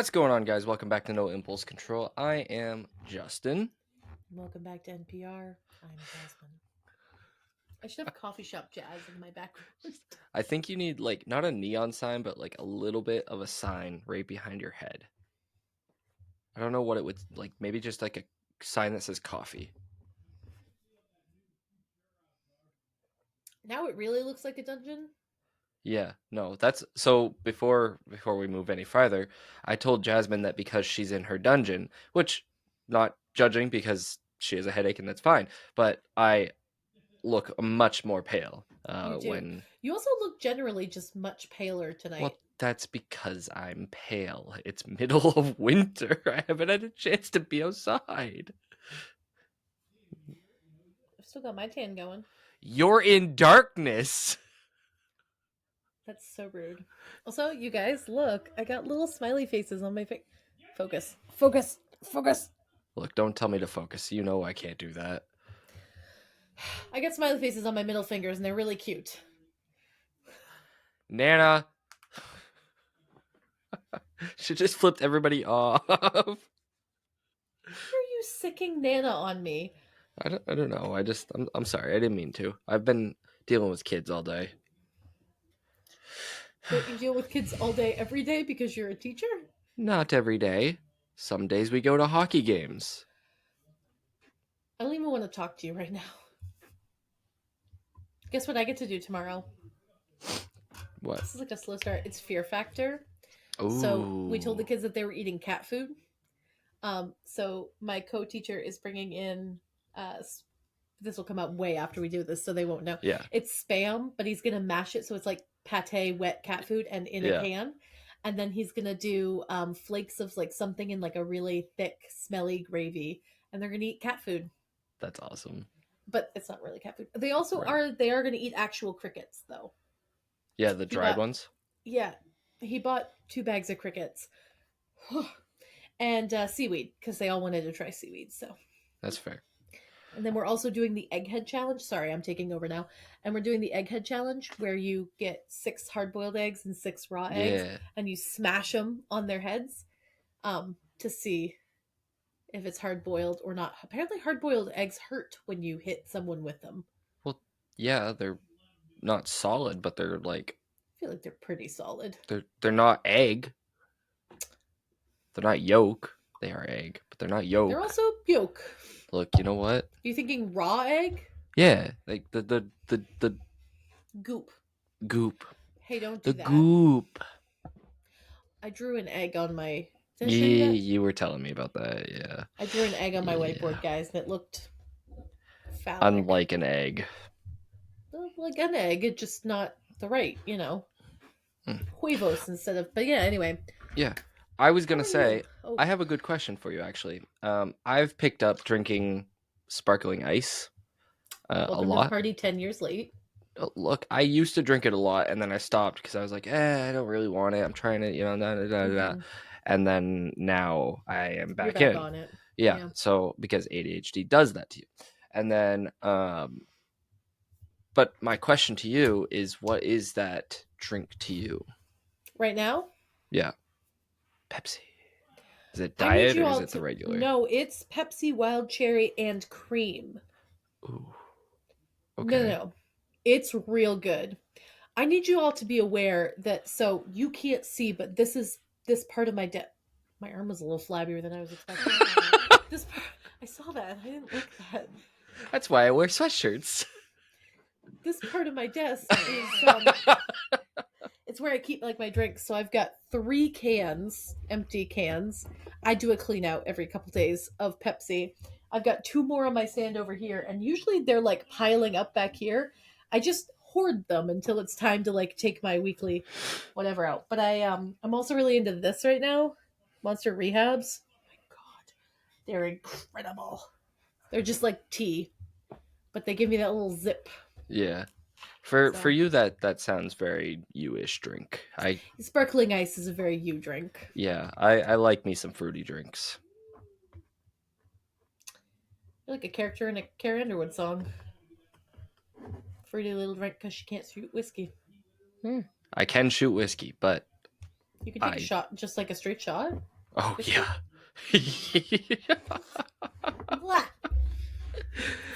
What's going on, guys? Welcome back to No Impulse Control. I am Justin. Welcome back to NPR. I'm Jasmine. I should have coffee shop jazz in my background. I think you need, like, not a neon sign, but, like, a little bit of a sign right behind your head. I don't know what it would, like, maybe just, like, a sign that says coffee. Now it really looks like a dungeon. Yeah, no, that's, so before we move any farther, I told Jasmine that because she's in her dungeon, which, not judging because she has a headache and that's fine, but I look much more pale You do. when... You also look generally just much paler tonight. Well, that's because I'm pale. It's middle of winter. I haven't had a chance to be outside. I've still got my tan going. You're in darkness. That's so rude. Also, you guys, look. I got little smiley faces on my face. Focus. Focus. Focus. Look, don't tell me to focus. You know I can't do that. I got smiley faces on my middle fingers, and they're really cute. Nana. She just flipped everybody off. Why are you sicking Nana on me? I don't know. I'm sorry. I didn't mean to. I've been dealing with kids all day. Don't you deal with kids all day, every day because you're a teacher? Not every day. Some days we go to hockey games. I don't even want to talk to you right now. Guess what I get to do tomorrow? What? This is like a slow start. It's Fear Factor. Ooh. So we told the kids that they were eating cat food. So my co-teacher is bringing in. This will come out way after we do this, so they won't know. Yeah. It's Spam, but he's gonna mash it so it's like pate wet cat food and in a can. And then he's gonna do flakes of like something in like a really thick, smelly gravy, and they're gonna eat cat food. That's awesome. But it's not really cat food. They also are gonna eat actual crickets though. Yeah, the dried ones. Yeah, he bought 2 bags of crickets and seaweed because they all wanted to try seaweed. So that's fair. And then we're also doing the egghead challenge. Sorry, I'm taking over now. And we're doing the egghead challenge where you get 6 hard-boiled eggs and 6 raw eggs, and you smash them on their heads to see if it's hard-boiled or not. Apparently, hard-boiled eggs hurt when you hit someone with them. Well, yeah, they're not solid, but they're like... I feel like they're pretty solid. They're not egg. They're not yolk. They are egg, but they're not yolk. They're also yolk. Look, you know what? You thinking raw egg? Yeah, like the goop. Goop. Hey, don't do the that. The goop. I drew an egg on my... Yeah, you were telling me about that, yeah. I drew an egg on my whiteboard, guys, and it looked phallic. Unlike an egg. Like an egg, it's just not the right, huevos instead of... But yeah, anyway. Yeah. I was going to say, I have a good question for you, actually. I've picked up drinking sparkling ice a lot. To the party 10 years late. Look, I used to drink it a lot, and then I stopped because I was like, I don't really want it. I'm trying it, and then now I am back in. On it. Yeah, so because ADHD does that to you. And then, but my question to you is, what is that drink to you? Right now? Yeah. Pepsi. Is it diet or is it the regular? No, it's Pepsi Wild Cherry and Cream. Ooh. Okay. No. It's real good. I need you all to be aware that, so you can't see, but this part of my my arm was a little flabbier than I was expecting. This part, I saw that. I didn't like that. That's why I wear sweatshirts. This part of my desk is it's where I keep like my drinks. So I've got 3 cans, empty cans. I do a clean out every couple days of Pepsi. I've got 2 more on my stand over here, and usually they're like piling up back here. I just hoard them until it's time to like take my weekly whatever out. But I'm also really into this right now. Monster Rehabs. Oh my god. They're incredible. They're just like tea. But they give me that little zip. Yeah. For you that sounds very you-ish drink. Sparkling ice is a very you drink. Yeah, I like me some fruity drinks. You're like a character in a Carrie Underwood song. Fruity little drink because she can't shoot whiskey. I can shoot whiskey, but you can take a shot, just like a straight shot. Oh Whiskey? yeah. Blah.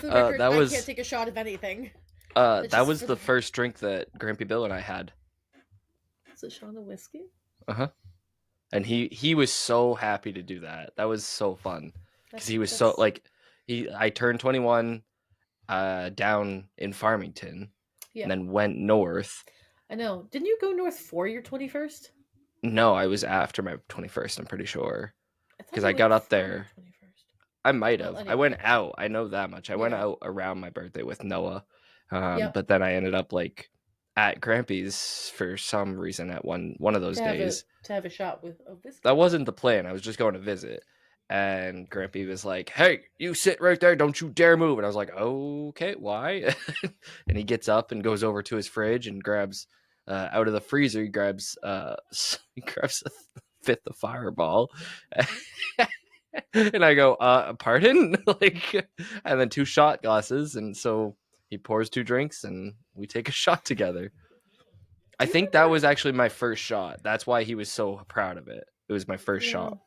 For the record, That I can't was take a shot of anything. That's that just was for the the. first drink that Grampy Bill and I had. Is it shot of whiskey? Uh-huh. And he was so happy to do that. That was so fun because he was so That's like he I turned 21 down in Farmington and yeah. then went north. I know. Didn't you go north for your 21st? No, I was after my 21st, I'm pretty sure. I thought Because you I went got up for your there. 21st. I might Well, have. I went anyway. out. I know that much. I went Yeah. out around my birthday with Noah. Yep. But then I ended up like at Grampy's for some reason at one of those days. To have a shot with a That whiskey. wasn't the plan. I was just going to visit. And Grampy was like, "Hey, you sit right there. Don't you dare move." And I was like, "Okay, why?" And he gets up and goes over to his fridge and grabs out of the freezer. He grabs he grabs a fifth of Fireball, and I go, "Pardon?" Like, and then two shot glasses, and so he pours two drinks, and we take a shot together. I Do you think that was remember? actually my first shot. That's why he was so proud of it. It was my first Yeah. shot.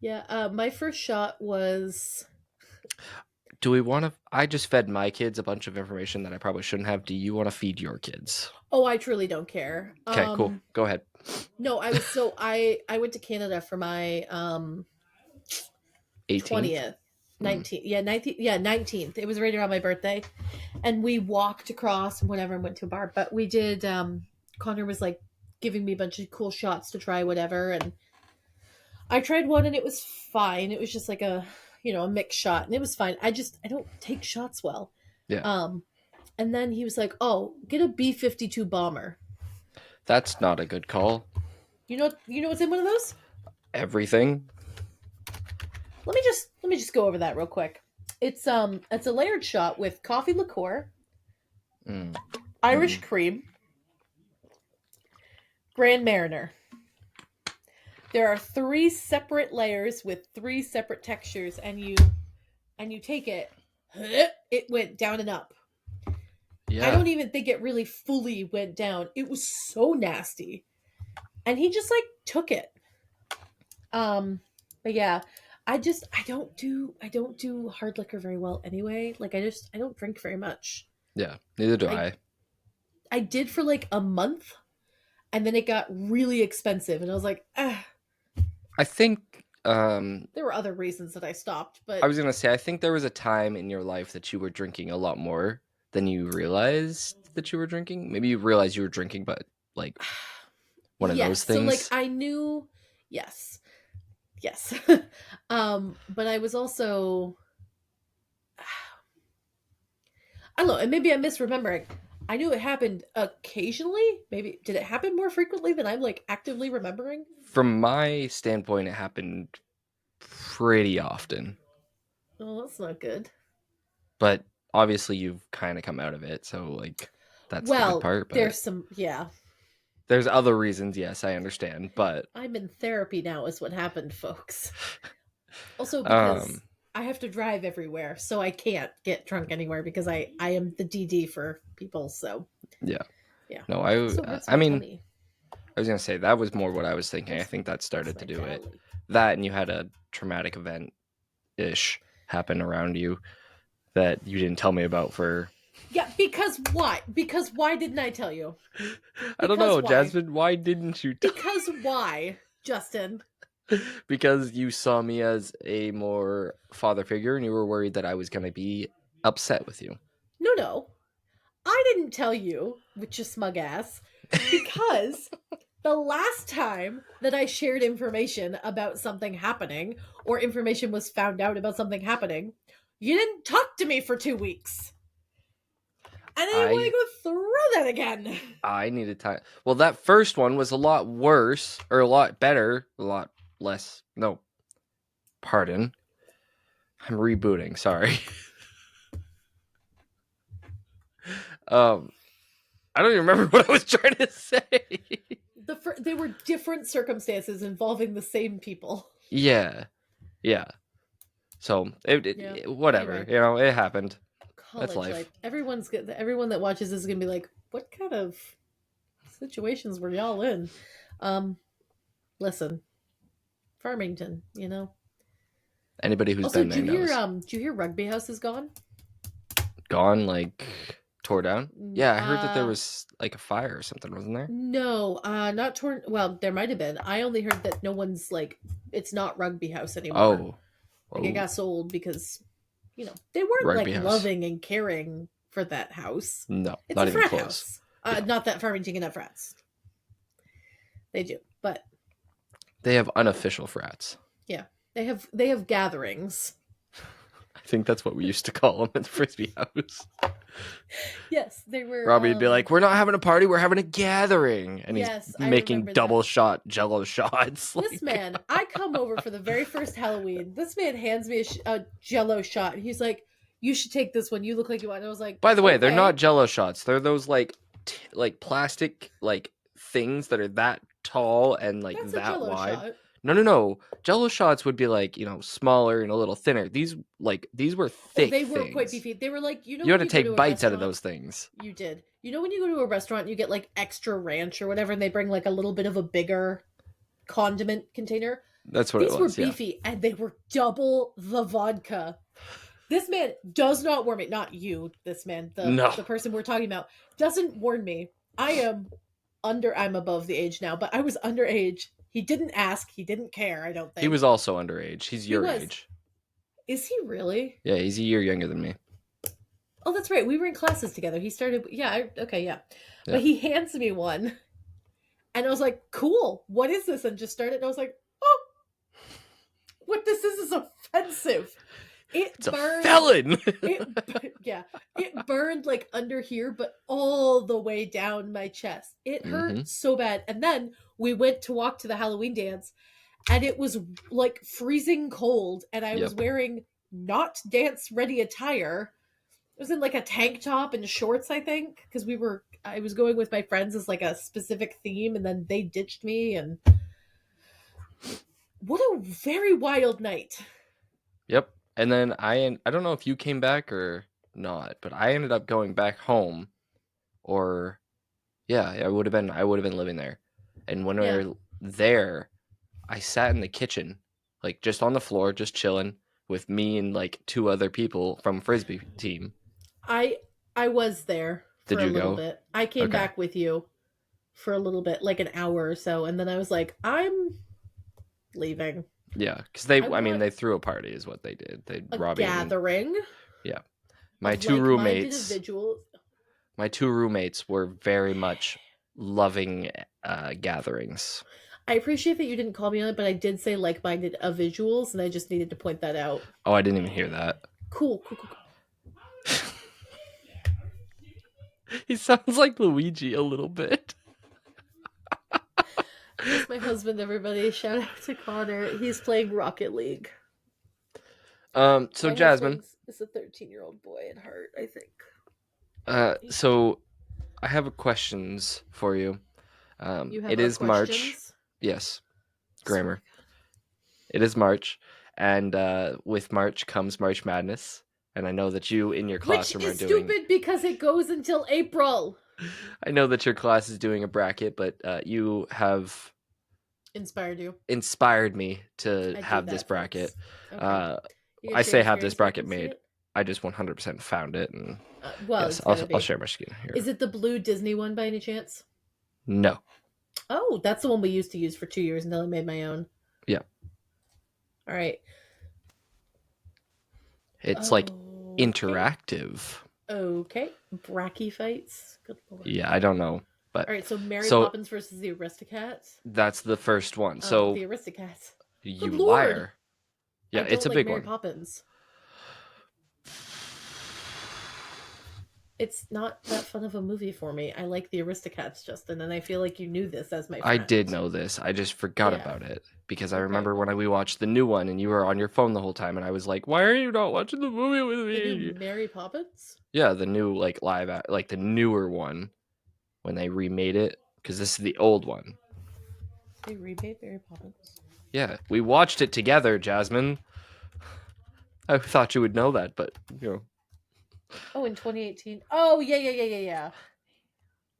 Yeah. My first shot was. Do we want to? I just fed my kids a bunch of information that I probably shouldn't have. Do you want to feed your kids? Oh, I truly don't care. Okay, cool. Go ahead. No, I was so I went to Canada for my 18th. 20th. Mm, 19th, yeah, 19th, yeah, 19th. It was right around my birthday, and we walked across and whatever and went to a bar. But we did. Connor was like giving me a bunch of cool shots to try, whatever, and I tried one and it was fine. It was just like a mixed shot, and it was fine. I don't take shots well. yeah, Um, and then he was like, "Oh, get a B-52 bomber." that's not a good call. You know what's in one of those? Everything. Let me just go over that real quick. It's a layered shot with coffee liqueur, Mm, Irish mm. cream, Grand Mariner. There are three separate layers with three separate textures, and you take it, it went down and up. I Yeah, don't even think it really fully went down. It was so nasty, and he just like took it. Um, but yeah, I don't do hard liquor very well anyway. Like I don't drink very much. yeah. Neither do I I. I did for like a month, and then it got really expensive, and I was like, ah. I think. There were other reasons that I stopped, I but was gonna say. I think there was a time in your life that you were drinking a lot more than you realized that you were drinking. Maybe you realized you were drinking, but like one of those yes. So like things. I knew, yes, yes. But I was also, I don't know, and maybe I'm misremembering. I knew it happened occasionally. Maybe did it happen more frequently than I'm like actively remembering? From my standpoint, it happened pretty often. Oh, that's not good. But obviously you've kind of come out of it, so like that's the good Well, part. But there's some, yeah. there's other reasons, yes, I understand. But I'm in therapy now, is what happened, folks. Also, because um, I have to drive everywhere, so I can't get drunk anywhere because I am the DD for people. So yeah, yeah, no, also hurts I my mean, tummy. I was gonna say that was more what I was thinking. I Hurts, think that hurts started to my do it. belly. That and you had a traumatic event ish happen around you that you didn't tell me about for. Yeah, because why? Because why didn't I tell you? I don't Because know, why? Jasmine. Why didn't you tell? Because why, Justin? Because you saw me as a more father figure, and you were worried that I was gonna be upset with you. No, no, I didn't tell you with your smug ass because the last time that I shared information about something happening or information was found out about something happening, you didn't talk to me for 2 weeks. And I didn't want I to go through that again. I needed time. Well, that first one was a lot worse, or a lot better, a lot less. No, pardon. I'm rebooting. Sorry. um, I don't even remember what I was trying to say. They were different circumstances involving the same people. Yeah, yeah. So Yeah. whatever. Anyway, You know, it happened. That's college life. life. Everyone that watches this is gonna be like, what kind of situations were y'all in? Um, Listen, Farmington, you know. Anybody who's Also, been there knows. did you hear Rugby House is gone? Gone, like tore down. N- Yeah, I heard that there Uh was like a fire or something, wasn't there? no, not torn. Well, there might have been. I only heard that no one's like it's not Rugby House anymore. Oh, Like it oh, got sold because they weren't rugby like house. loving and caring for that house. No, It's not a even frat close. house. No, Not that Farmington can have frats. They do, but they have unofficial frats. yeah, they have gatherings. I think that's what we used to call them at the frisbee house. Yes, they were. Robbie would be like, "We're not having a party, we're having a gathering," and he's Yes, I making remember that. double shot Jello shots. This Like, man, I come over for the very first Halloween. This man hands me a Jello shot, and he's like, "You should take this one. You look like you want." And I was like, by the way, they're not "Okay, Jello shots. They're those like like plastic like things that are that tall and like that's a that Jello wide. shot." No, no, no. Jello shots would be like, smaller and a little thinner. These were Oh, thick they were quite things. beefy. They were like, You had when to you go to take a bites out of restaurant, those things. you did. When you go to a restaurant, you get like extra ranch or whatever, and they bring like a little bit of a bigger condiment container. That's what it These were was, yeah. beefy, and they were double the vodka. This man does not warn me. Not you, this man. No. The person we're talking about doesn't warn me. I'm above the age now, but I was underage. He didn't ask. He didn't care, I don't He think. was also underage. He's He your was. age. Is he really? Yeah, he's a year younger than me. Oh, that's right. We were in classes together. He started. Yeah. Okay. Yeah. Yeah. But he hands me one, and I was like, "Cool. What is this?" And just started. And I was like, "Oh, what this is offensive." It's Burned. a felon. It burned like under here, but all the way down my chest. It hurt so bad. And then we went to walk to the Halloween dance, and it was like freezing cold, and I was Yep. wearing not dance ready attire. It was in like a tank top and shorts, I think, because I was going with my friends as like a specific theme, and then they ditched me, and what a very wild night. Yep. And then I don't know if you came back or not, but I ended up going back home, or yeah, I would have been living there. And when we were there, I sat in the kitchen, like just on the floor, just chilling with me and like two other people from frisbee team. I was there for Did a you little go? bit. I came Okay. back with you for a little bit, like an hour or so, and then I was like, I'm leaving. Yeah, because I I mean, want they threw a party, is what they did. They a Robbie and gathering yeah, my of two like-minded roommates. individuals. My two roommates were very much loving gatherings. I appreciate that you didn't call me on it, but I did say like-minded individuals, and I just needed to point that out. Oh, I didn't even hear that. Cool. He sounds like Luigi a little bit. That's my husband, everybody. Shout out to Connor. He's playing Rocket League. So My Jasmine, is a 13-year-old boy at heart, I think. so I have questions for you. You have It is March. questions? Yes, grammar. It is March, and with March comes March Madness, and I know that you in your classroom Which is are doing. stupid because it goes until April. I know that your class is doing a bracket, but you have Inspired you. inspired me to I have this bracket. Okay. I say have this bracket made. I just 100% found it, and well, yes, it's I'll share my screen here. Is it the blue Disney one by any chance? No. Oh, that's the one we used to use for 2 years until I made my own. Yeah. All right. It's like interactive. Okay. Bracky fights. Good Lord. Yeah, I don't know, but all right. So Mary Poppins versus the Aristocats. That's the first one. Oh, So the Aristocats. You Good liar. Lord. Yeah, it's a like big Mary one. Poppins. It's not that fun of a movie for me. I like the Aristocats, Justin, and I feel like you knew this as my friend. I did know this. I just forgot about it because I remember when we watched the new one and you were on your phone the whole time, and I was like, "Why are you not watching the movie with me?" The new Mary Poppins? Yeah, the new like like the newer one when they remade it, because this is the old one. They remade Mary Poppins. Yeah, we watched it together, Jasmine. I thought you would know that, but Oh, in 2018. Oh, yeah.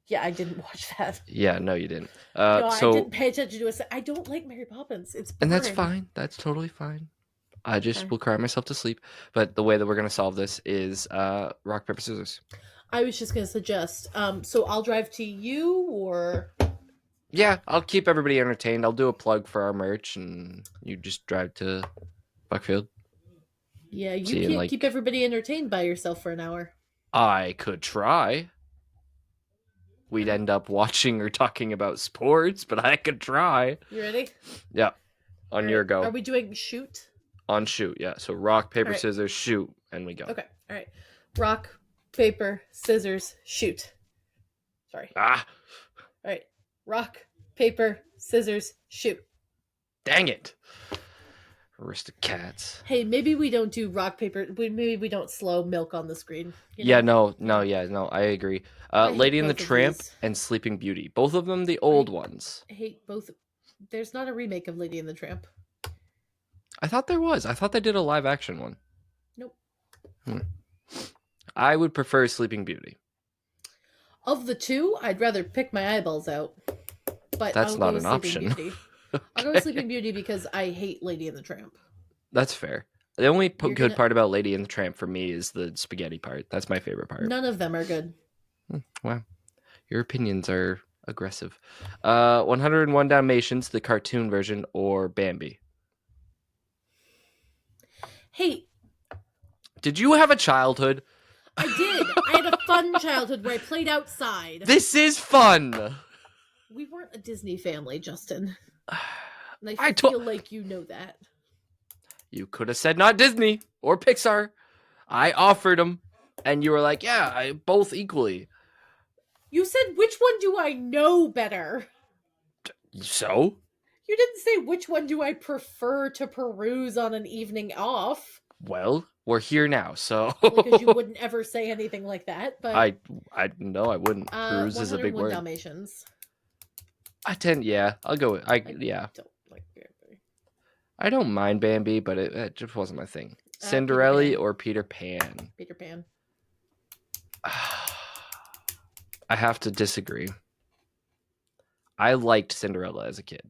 Yeah, I didn't watch that. Yeah, no, you didn't. No, I So didn't pay attention to it. I don't like Mary Poppins. It's and that's boring. fine. That's totally fine. I just Okay. will cry myself to sleep. But the way that we're gonna solve this is rock paper scissors. I was just gonna suggest. So I'll drive to you, or Yeah, I'll keep everybody entertained. I'll do a plug for our merch, and you just drive to Buckfield. yeah, you See you in can't keep like everybody entertained by yourself for an hour. I could try. All We'd right, end up watching or talking about sports, but I could try. you ready? Yeah, All on your right. Are go. we doing shoot? On shoot, yeah. So rock, All paper, right. scissors, shoot, and we go. Okay. All right. Rock, paper, scissors, shoot. Sorry. Ah, All right. Rock, paper, scissors, shoot. dang it. Aristocats. Hey, maybe we don't do rock paper. Maybe we don't slow milk on the screen. You Yeah, know. no, You no, know. yeah, no, I agree. I hate Lady and the both of Tramp these. and Sleeping Beauty. Both of them the old I ones. hate both. There's not a remake of Lady and the Tramp. I thought there was. I thought they did a live action one. Nope. Hmm. I would prefer Sleeping Beauty. Of the two, I'd rather pick my eyeballs out. But That's I'll go not with an Sleeping option. Beauty. I'll go with Okay. Sleeping Beauty because I hate Lady and the Tramp. That's fair. The only You're good gonna. part about Lady and the Tramp for me is the spaghetti part. That's my favorite part. None of them are good. Wow. Your opinions are aggressive. 101 Dalmatians, the cartoon version, or Bambi? Hey, Did you have a childhood? I did. I had a fun childhood where I played outside. This is fun. We weren't a Disney family, Justin. And I I told feel like you know that. you could have said not Disney or Pixar. I offered them, and you were like, "Yeah, both equally." You said, which one do I know better? So, You didn't say, which one do I prefer to peruse on an evening off? well, we're here now. So, Only because you wouldn't ever say anything like that. But I no, I wouldn't. Peruse is a big 101 word. Dalmatians. I tend, yeah, I'll go. I Yeah, don't like Bambi. I don't mind Bambi, but it just wasn't my thing. Peter Cinderella Pan. or Peter Pan? Peter Pan. I have to disagree. I liked Cinderella as a kid.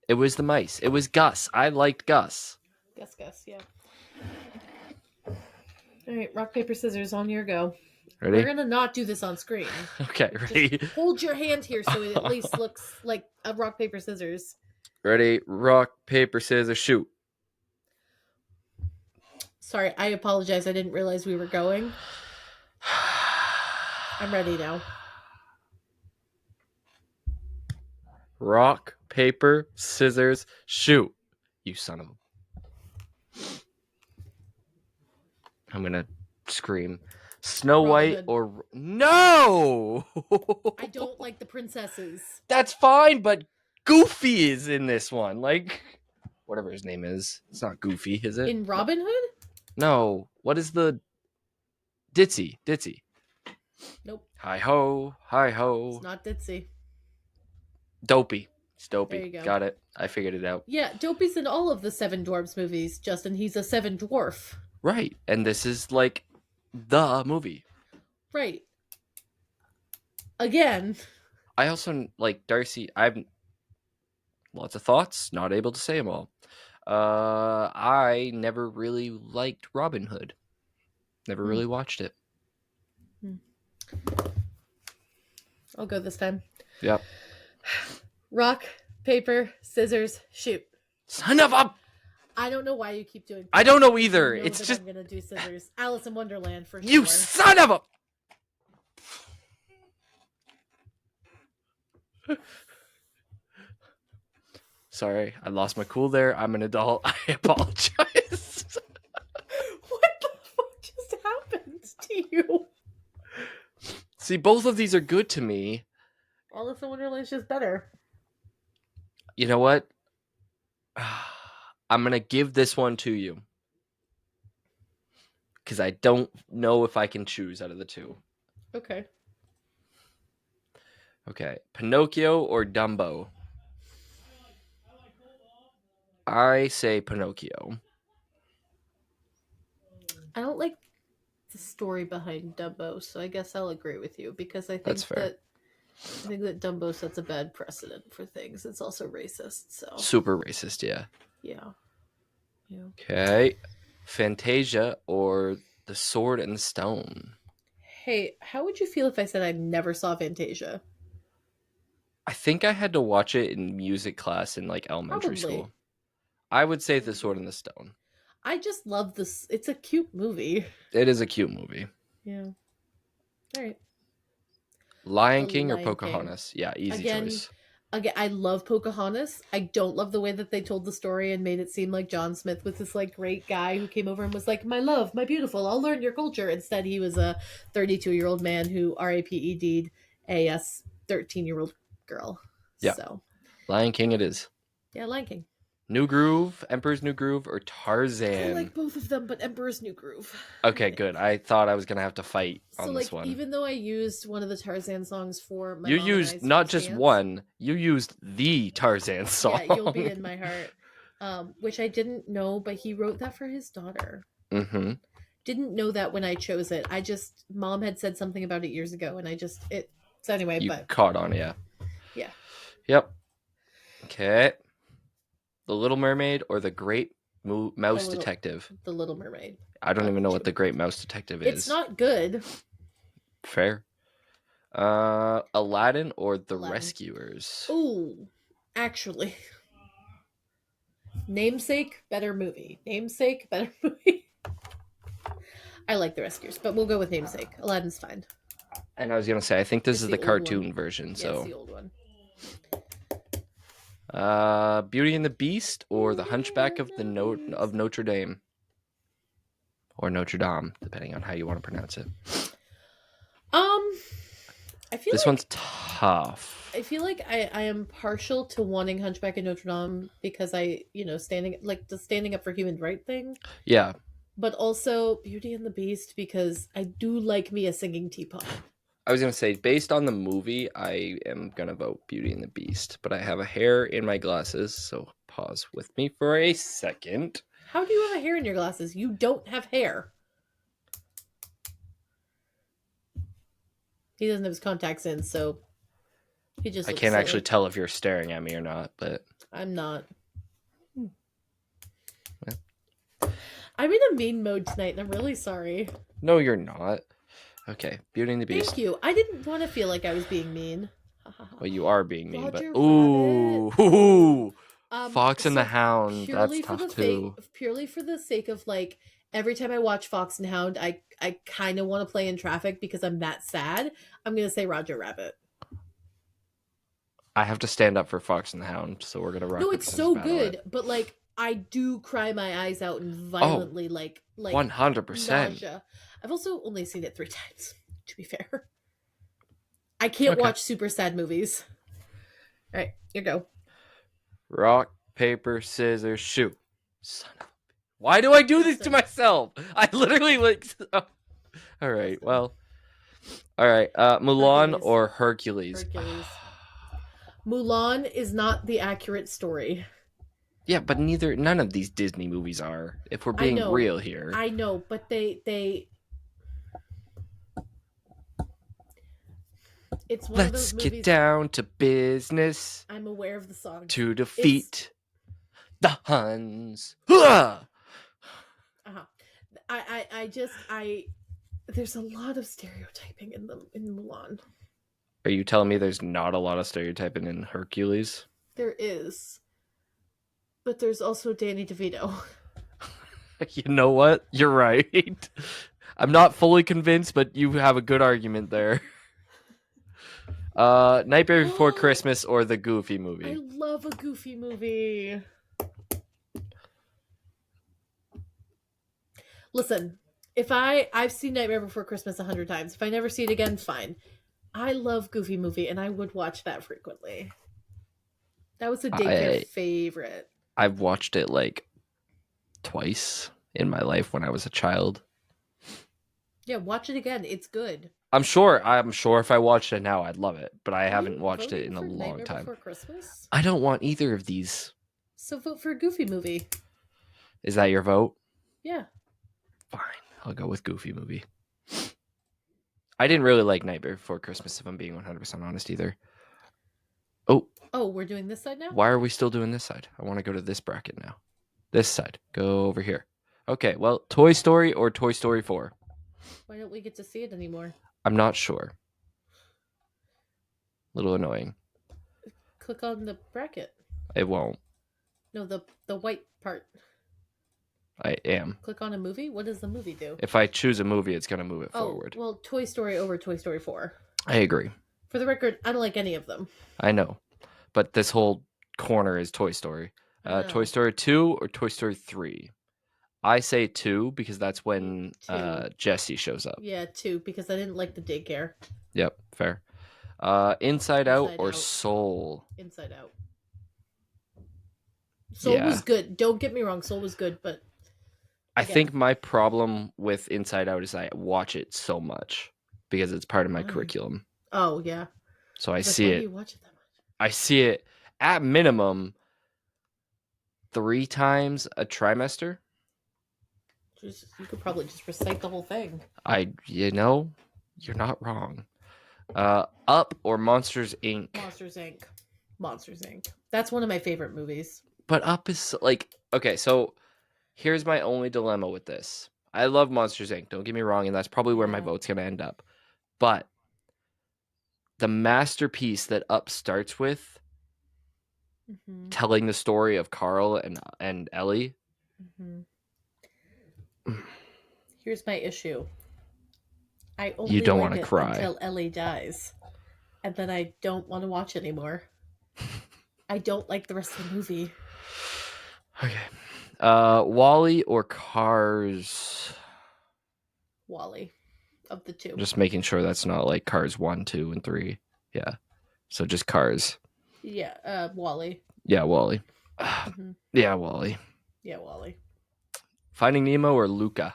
It was the mice. It was Gus. I liked Gus. Guess, yeah. All right, rock, paper, scissors, on your go. Ready? We're going to not do this on screen. Okay, ready? Just hold your hand here so it at least looks like a rock, paper, scissors. Ready? Rock, paper, scissors, shoot. Sorry, I apologize. I didn't realize we were going. I'm ready now. Rock, paper, scissors, shoot. You son of a. I'm gonna scream. Snow Robin White Hood. or. No! I don't like the princesses. That's fine, but Goofy is in this one. Like, whatever his name is. It's not Goofy, is it? In Robin Hood? No. What is the. Ditzy. Ditzy. Nope. Hi ho. Hi ho. It's not Ditzy. Dopey. It's There Dopey. you go. Got it. I figured it out. Yeah, Dopey's in all of the Seven Dwarfs movies, Justin. He's a seven dwarf. Right. And this is like the movie. Right. Again. I also like Darcy. I have lots of thoughts, not able to say them all. I never really liked Robin Hood. Never really watched it. I'll go this time. Yep. Rock, paper, scissors, shoot. Son of a. I don't know why you keep doing. I don't know either. You know It's that just I'm gonna do scissors. Alice in Wonderland for you, sure. son of a. Sorry, I lost my cool there. I'm an adult. I apologize. What the fuck just happened to you? See, both of these are good to me. Alice in Wonderland's just better. You know what? I'm going to give this one to you. Because I don't know if I can choose out of the two. Okay. Okay. Pinocchio or Dumbo? I say Pinocchio. I don't like the story behind Dumbo, so I guess I'll agree with you because That's fair. I think that Dumbo sets a bad precedent for things. It's also racist, so Super racist, yeah. yeah. Yeah. Okay. Fantasia or The Sword and the Stone? Hey, how would you feel if I said I never saw Fantasia? I think I had to watch it in music class in like elementary Probably. school. I would say The Sword Probably. and the Stone. I just love this. It's a cute movie. It is a cute movie. Yeah. All right. Lion The King or Lion King. Pocahontas? Yeah, easy Again, choice. again, I love Pocahontas. I don't love the way that they told the story and made it seem like John Smith was this like great guy who came over and was like, "My love, my beautiful, I'll learn your culture." Instead, he was a 32-year-old man who raped'd a 13-year-old girl. Yeah, So, Lion King it is. yeah, Lion King. New Groove, Emperor's New Groove, or I Tarzan? like both of them, but Emperor's New Groove. I Okay, good. think. I thought I was gonna have to fight So on this like one. even though I used one of the Tarzan songs for my You mom and used I's not first just dance, one, you used the Tarzan yeah, You'll Be song. in My Heart, which I didn't know, but he wrote that for his daughter. Mm-hmm. Didn't know that when I chose it. I just mom had said something about it years ago, and I just it. So anyway, You but caught on, yeah. yeah, Yep. Okay. The Little Mermaid or the Great the Mouse little Detective? the Little Mermaid. I don't even know what Gotcha. the Great Mouse Detective It's is. not good. Fair. Aladdin or The Aladdin. Rescuers? Ooh, actually, Namesake better movie. Namesake better movie. I like the Rescuers, but we'll go with Namesake. Aladdin's fine. And I was gonna say, I think this It's is the the old one. cartoon version. Yeah, it's So, the old one. Beauty and the Beast or The Beauty Hunchback and of the of Beast. Notre Dame, or Notre Dame, depending on how you want to pronounce it. Um, I feel This one's like tough. I am partial to wanting Hunchback of Notre Dame because standing like the standing up for human right thing, Yeah, but also Beauty and the Beast because I do like me a singing teapot. I was gonna say, based on the movie, I am gonna vote Beauty and the Beast, but I have a hair in my glasses, so pause with me for a second. How do you have a hair in your glasses? You don't have hair. He doesn't have his contacts in, so he just I looks can't actually silly. tell if you're staring at me or not, but I'm not. well, I'm in a mean mode tonight, and I'm really sorry. no, you're not. Okay, Beauty and the Thank Beast. you. I didn't want to feel like I was being mean. Well, you are being mean, but Roger Rabbit. ooh, Fox and the So Hound. That's tough too. purely for the sake of like every time I watch Fox and Hound, I kind of want to play in traffic because I'm that sad. I'm gonna say Roger Rabbit. I have to stand up for Fox and the Hound, so we're gonna rock No, paper it's scissors so battle it. good, but like I do cry my eyes out and Oh, violently like 100%. nausea. I've also only seen it 3 times. To be fair, I can't Okay. watch super sad movies. All right, you go. Rock, paper, scissors, shoot. Son of a... Why do I do this to Justin. myself? I literally like. Oh. All right. Justin. Well. All right. Mulan Hercules. or Hercules? Hercules. Mulan is not the accurate story. Yeah, but none of these Disney movies are. If we're I being know, real here. I know, but they it's one of Let's those get movies. down to business I'm aware of the song. to It's defeat the Huns. Are uh-huh. I just I there's a lot of stereotyping in Mulan. you telling me there's not a lot of stereotyping in Hercules? There is, but there's also Danny DeVito. You know what? You're right. I'm not fully convinced, but you have a good argument there. Nightmare Before Christmas or the Goofy I movie? love a goofy movie. Listen, if I've seen Nightmare Before Christmas 100 times. If I never see it again, fine. I love Goofy movie, and I would watch that frequently. That was a daycare I favorite. I've watched it like twice in my life when I was a child. Yeah, watch it again. It's good. I'm sure if I watched it now I'd love it, but I Are haven't you watched it voting in a for long Nightmare time. Before Christmas? I don't want either of these. So vote for a Goofy movie. Is that your vote? Yeah. Fine. I'll go with Goofy movie. I didn't really like Nightmare Before Christmas, if I'm being 100% honest either. Oh, Oh, we're doing this side now? why are we still doing this side? I want to go to this bracket now. This side. Go over here. Okay, well, Toy Story or Toy Story 4? Why don't we get to see it anymore? I'm not sure. A little annoying. Click on the bracket. It won't. No, the white part. I am. Click on a movie? What does the movie do? If I choose a movie, it's going to move it Oh, forward. well, Toy Story over Toy Story 4. I agree. For the record, I don't like any of them. I know. But this whole corner is Toy Story. Toy Story 2 or Toy Story 3? I say 2 because that's when Jessie shows up. Yeah, 2, because I didn't like the daycare. Yep, fair. Inside Out or Out. Soul? Inside Out. Soul was good. Don't get me wrong, Soul was good, but I think my problem with Inside Out is I watch it so much because it's part of my curriculum. Oh, yeah. So I see it. You watch it that much? I see it at minimum 3 times a trimester. You could probably just recite the whole thing. You're not wrong. Up or Monsters Inc? Monsters Inc. That's one of my favorite movies. But Up is like, okay, so here's my only dilemma with this. I love Monsters Inc. Don't get me wrong, and that's probably where my vote's going to end up. But the masterpiece that Up starts with, telling the story of Carl and Ellie. Here's my issue. I only you don't want to cry until Ellie dies, and then I don't want to watch anymore. I don't like the rest of the movie. Okay. WALL-E or Cars? WALL-E, of the two. Just making sure that's not like Cars 1, 2, and 3. Yeah. So just Cars. Yeah, WALL-E. Yeah, WALL-E. Yeah, WALL-E. Yeah, WALL-E. Finding Nemo or Luca?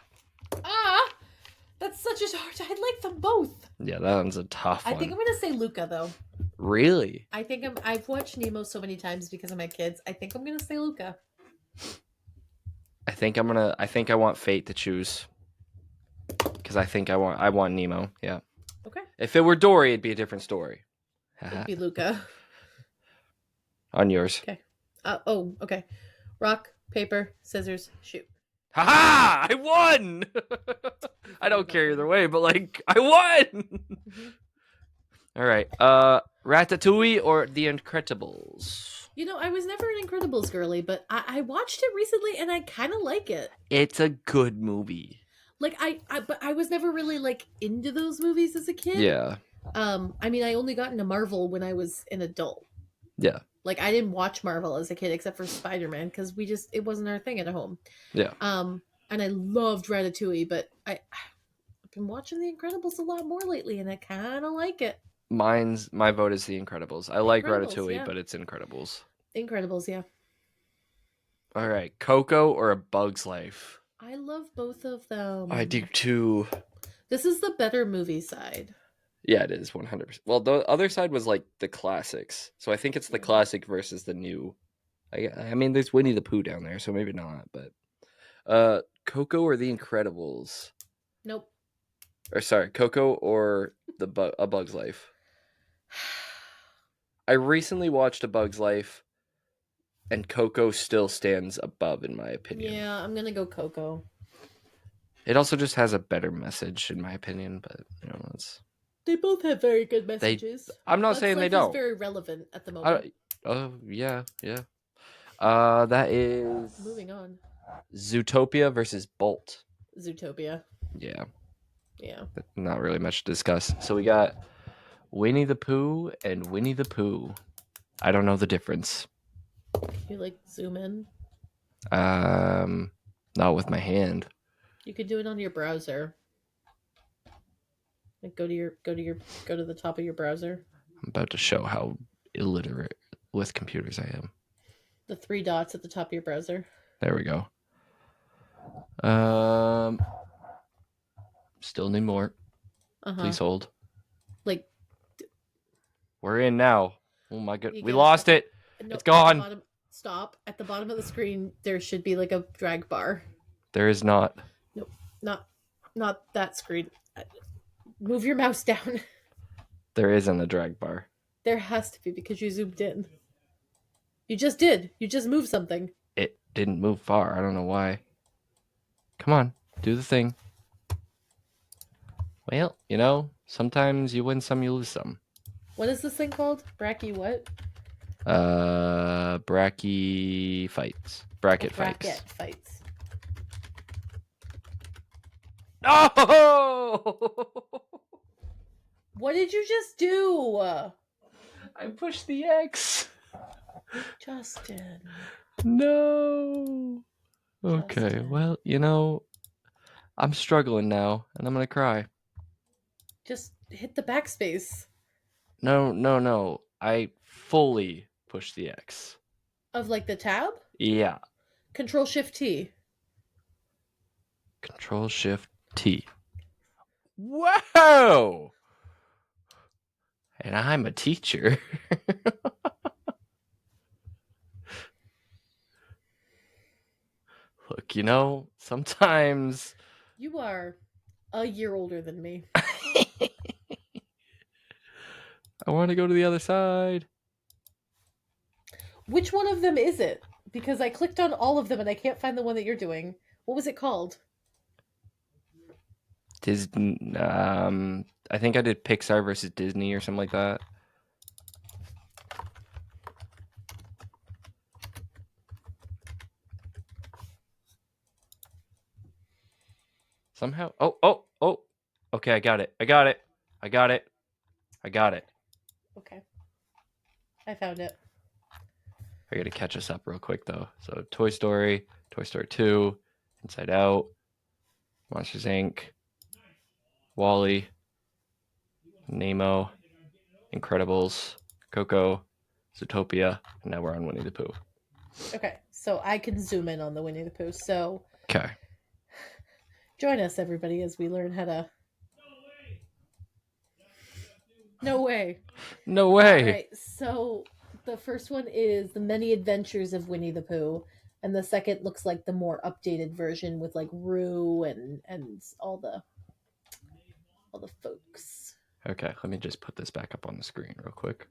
That's such a hard. I like them both. Yeah, that one's a tough one. I think I'm gonna say Luca though. Really? I've watched Nemo so many times because of my kids. I think I'm gonna say Luca. I think I want Fate to choose. Because I want Nemo, yeah. Okay. If it were Dory, it'd be a different story. It'd be Luca. On yours. Okay. Okay. Rock, paper, scissors, shoot. Haha! I won! I don't care either way, but like, I won! All right. Ratatouille or The Incredibles? I was never an Incredibles girly, but I watched it recently and I kind of like it. It's a good movie. Like but I was never really like into those movies as a kid. Yeah. I mean, I only got into Marvel when I was an adult. Yeah. Like I didn't watch Marvel as a kid except for Spider-Man because it wasn't our thing at home. Yeah. And I loved Ratatouille, but I've been watching The Incredibles a lot more lately, and I kind of like it. My vote is The Incredibles. I like Ratatouille, but it's Incredibles. Incredibles, yeah. All right, Coco or A Bug's Life? I love both of them. I do too. This is the better movie side. Yeah, it is 100%. Well, the other side was like the classics, so I think it's the classic versus the new. I mean, there's Winnie the Pooh down there, so maybe not. But Coco or The Incredibles? Nope. Or sorry, Coco or A Bug's Life? I recently watched A Bug's Life, and Coco still stands above, in my opinion. Yeah, I'm gonna go Coco. It also just has a better message, in my opinion, but it's. They both have very good messages. I'm not saying they don't. It's very relevant at the moment. Yeah. That is. Moving on. Zootopia versus Bolt. Zootopia. Yeah. Yeah. Not really much to discuss. So we got Winnie the Pooh and Winnie the Pooh. I don't know the difference. You like zoom in? Not with my hand. You could do it on your browser. Like go to the top of your browser. I'm about to show how illiterate with computers I am. The 3 dots at the top of your browser. There we go. Still need more. Please hold. Like we're in now. Oh my god, we lost it. No, it's gone. Stop. At the bottom of the screen, there should be like a drag bar. There is not. Nope, not that screen. Move your mouse down. There isn't a drag bar. There has to be because you zoomed in. You just did. You just moved something. It didn't move far. I don't know why. Come on, do the thing. Well, sometimes you win some, you lose some. What is this thing called? Bracky what? Bracky fights. Bracket Bracket fights. fights. Oh! What did you just do? I pushed the X. Justin. No. Okay, Justin. well, I'm struggling now, and I'm gonna cry. Just hit the backspace. No, no, no. I fully pushed the X. Of like the tab? Yeah. Control Shift T. Control Shift T. Whoa! And I'm a teacher. Look, sometimes You are a year older than me. I want to go to the other side. Which one of them is it? Because I clicked on all of them and I can't find the one that you're doing. What was it called? Disney. I think I did Pixar versus Disney or something like that. Somehow. Oh, oh, oh. Okay, I got it. I got it. I got it. I got it. Okay. I found it. I got to catch us up real quick, though. So, Toy Story 2, Inside Out, Monsters Inc., Wall-E, Nemo, Incredibles, Coco, Zootopia, and now we're on Winnie the Pooh. Okay, so I can zoom in on the Winnie the Pooh. So Okay. join us, everybody, as we learn how to. No way. No way. All right, so the first one is The Many Adventures of Winnie the Pooh, and the second looks like the more updated version with like Roo and all the folks. Okay, let me just put this back up on the screen real quick.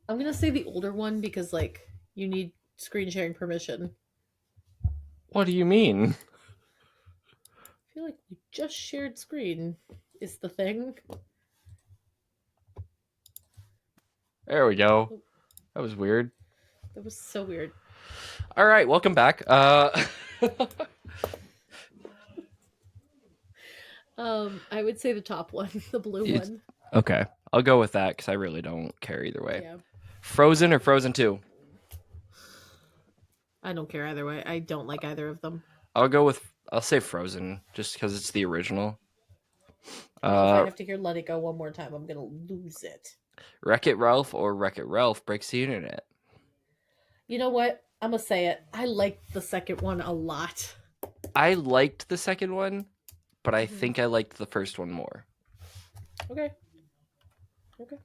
I'm gonna say the older one because like you need screen sharing permission. What do you mean? I feel like we just shared screen is the thing. There we go. That was weird. That was so weird. All right, welcome back. I would say the top one, the blue one. Okay, I'll go with that because I really don't care either way. Yeah. Frozen or Frozen 2? I don't care either way. I don't like either of them. I'll say Frozen just because it's the original. Well, if I have to hear Let It Go one more time, I'm gonna lose it. Wreck-It Ralph or Wreck-It Ralph Breaks the Internet? You know what? I'm gonna say it. I liked the second one a lot. I liked the second one, but I think I liked the first one more. Okay. Okay.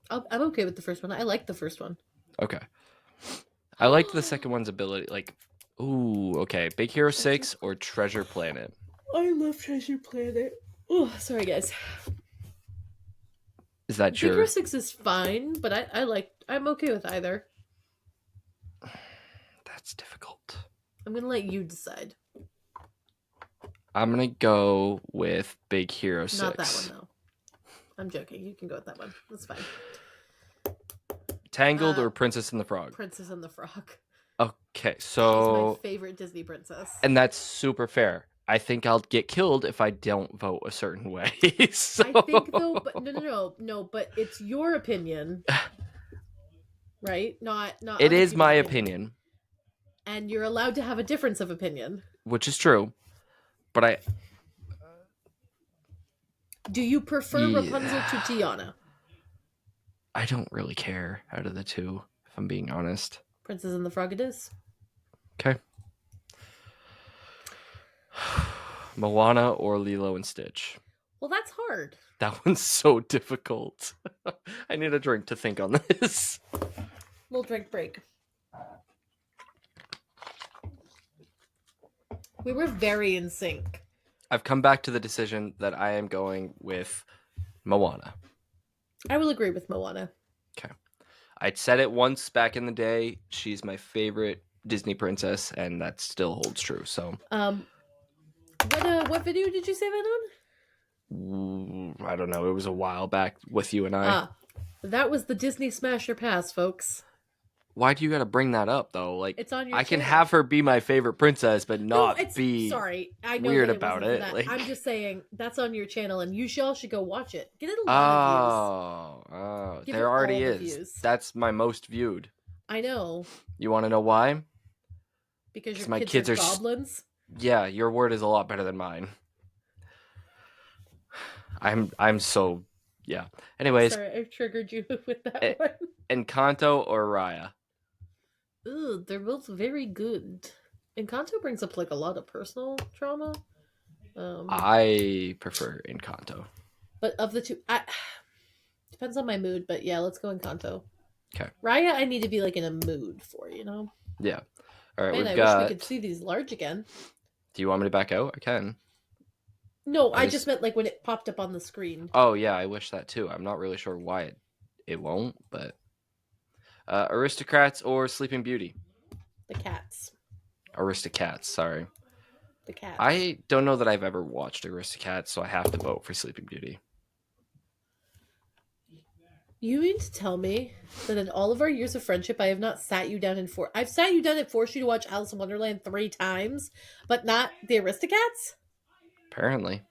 I'm okay with the first one. I like the first one. Okay. I liked the second one's ability. Like, ooh, okay. Big Hero 6 or Treasure Planet? I love Treasure Planet. Oh, sorry guys. Is that Big Hero 6 is fine, but I'm okay with either. That's difficult. I'm gonna let you decide. I'm gonna go with Big Hero 6. Not that one though. I'm joking. You can go with that one. That's fine. Tangled or Princess and the Frog? Princess and the Frog. Okay, so She's my favorite Disney princess. And that's super fair. I think I'll get killed if I don't vote a certain way. So... I think though, but no, but it's your opinion, right? Not. It is my opinion, and you're allowed to have a difference of opinion, which is true. But do you prefer Rapunzel to Tiana? I don't really care out of the two, if I'm being honest. Princess and the Frog it is. Okay. Moana or Lilo and Stitch? Well, that's hard. That one's so difficult. I need a drink to think on this. Little drink break. We were very in sync I've come back to the decision that I am going with Moana. I will agree with Moana. Okay. I'd said it once back in the day. She's my favorite Disney princess, and that still holds true. So Um, what video did you say that on? I don't know. It was a while back with you and I. Ah, that was the Disney Smasher Pass, folks. Why do you got to bring that up though? Like, It's on your I can channel. have her be my favorite princess, but No, not it's be sorry. I know weird that it about wasn't for it. that. Like, I'm just saying that's on your channel, and you all should go watch it. Get it a lot of views. oh, Give there it already all the is. views. That's my most viewed. I know You want to know why? because Because your my kids are kids are. goblins. Yeah, your word is a lot better than mine. I'm so yeah. Anyways, Sorry, I've triggered you with that E- one. Encanto or Raya? Ooh, they're both very good. Encanto brings up like a lot of personal trauma. Um, I prefer Encanto. but of the two, I depends on my mood. But yeah, let's go Encanto. Okay. Raya, I need to be like in a mood for, you know. Yeah. All right, Man, we've I wish we could got. see these large again. Do you want me to back out? I can. No, I I just just. meant like when it popped up on the screen. Oh yeah, I wish that too. I'm not really sure why it won't, but Aristocrats or Sleeping Beauty? The cats. Aristocats. Sorry, The cats. I don't know that I've ever watched Aristocats, so I have to vote for Sleeping Beauty. You mean to tell me that in all of our years of friendship, I have not sat you down and I've sat you down and forced you to watch Alice in Wonderland 3 times, but not the Aristocats? Apparently,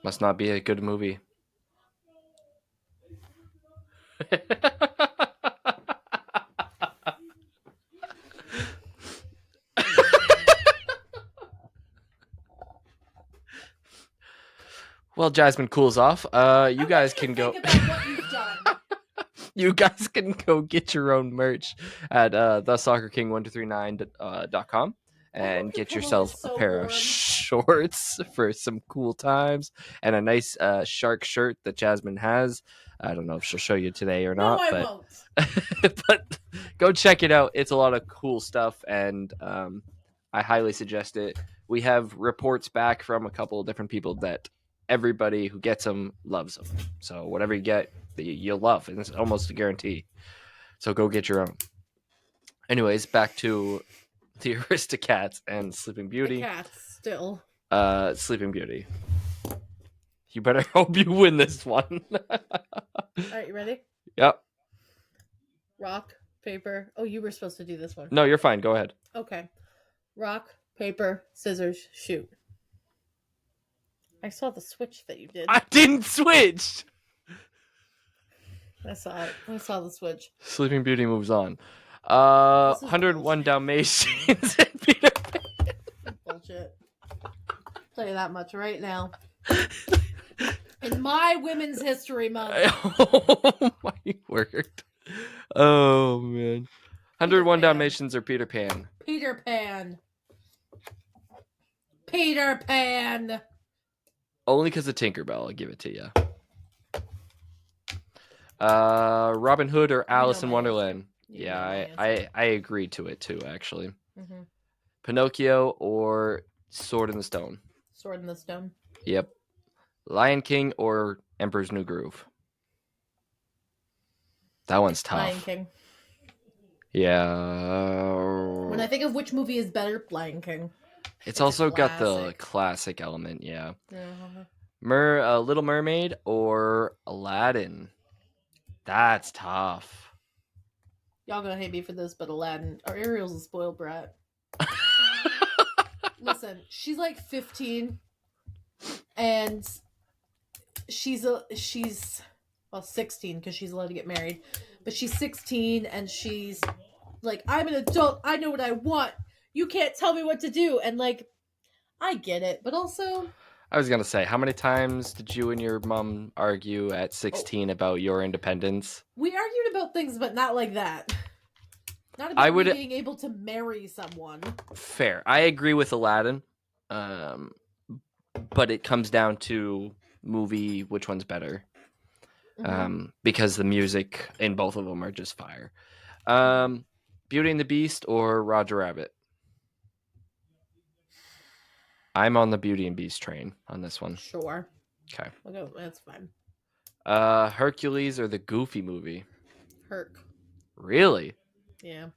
must not be a good movie. Well, Jasmine cools off. You I want guys you to can think go. about what you've done. You guys can go get your own merch at thesoccerking1239.com I hope and your get pillow is yourself a so pair of warm. shorts for some cool times and a nice shark shirt that Jasmine has. I don't know if she'll show you today or No, not, I but won't. but go check it out. It's a lot of cool stuff, and I highly suggest it. We have reports back from a couple of different people that everybody who gets them loves them. So whatever you get, you'll love, and it's almost a guarantee. So go get your own. Anyways, back to the Aristocats and Sleeping The Beauty. cats still. Sleeping Beauty. You better hope you win this one. All right, you ready? Yep. Rock, paper. Oh, you were supposed to do this one. No, you're fine. Go ahead. Okay. Rock, paper, scissors, shoot. I saw the switch that you did. I didn't switch. I saw it. I saw the switch. Sleeping Beauty moves on. This is 101 bullshit. Dalmatians and Peter Pan. Bullshit. Tell you that much right now. In my Women's History Month. Oh my word. Oh man. Peter 101 Pan. Dalmatians or Peter Pan? Peter Pan. Peter Pan. Only because of Tinkerbell, I'll give it to you. Robin Hood or Alice in Wonderland? Yeah, I agreed to it too, actually. Mm-hmm. Pinocchio or Sword in the Stone? Sword in the Stone. Yep. Lion King or Emperor's New Groove? That one's tough. Lion King. Yeah. When I think of which movie is better, Lion King. It's also got the classic element, yeah. Uh-huh. Little Mermaid or Aladdin? That's tough. Y'all gonna hate me for this, but Aladdin. Or Ariel's a spoiled brat. Listen, she's like 15, and she's 16 because she's allowed to get married, but she's 16 and she's like, I'm an adult. I know what I want. You can't tell me what to do. And like, I get it, but also, I was gonna say, how many times did you and your mom argue at 16 about your independence? we argued about things, but not like that. Not about me being able to marry someone. Fair. I agree with Aladdin, but it comes down to movie, which one's better. Because the music in both of them are just fire. Beauty and the Beast or Roger Rabbit? I'm on the Beauty and Beast train on this one. Sure. Okay. I'll go. That's fine. Hercules or the Goofy movie? Herc. Really? Yeah.